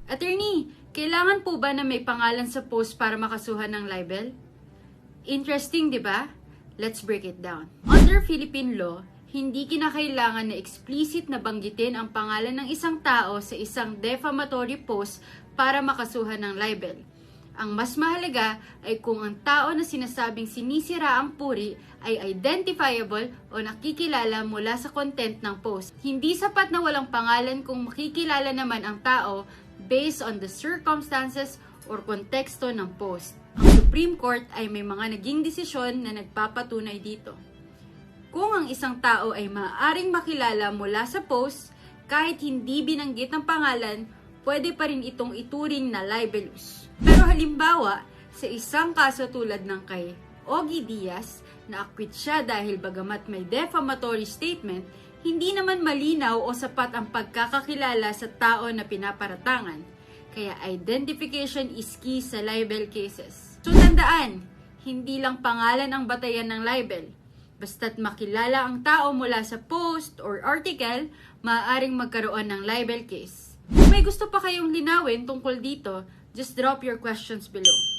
Attorney, kailangan po ba na may pangalan sa post para makasuhan ng libel? Interesting, di ba? Let's break it down. Under Philippine law, hindi kinakailangan na explicit na banggitin ang pangalan ng isang tao sa isang defamatory post para makasuhan ng libel. Ang mas mahalaga ay kung ang tao na sinasabing sinisira ang puri ay identifiable o nakikilala mula sa content ng post. Hindi sapat na walang pangalan kung makikilala naman ang tao based on the circumstances or konteksto ng post. Ang Supreme Court ay may mga naging desisyon na nagpapatunay dito. Kung ang isang tao ay maaaring makilala mula sa post, kahit hindi binanggit ang pangalan, pwede pa rin itong ituring na libelous. Pero halimbawa, sa isang kaso tulad ng kay Ogie Diaz, na acquit siya dahil bagamat may defamatory statement, hindi naman malinaw o sapat ang pagkakakilala sa tao na pinaparatangan. Kaya identification is key sa libel cases. So tandaan, hindi lang pangalan ang batayan ng libel. Basta't makilala ang tao mula sa post or article, maaaring magkaroon ng libel case. Kung may gusto pa kayong linawin tungkol dito, just drop your questions below.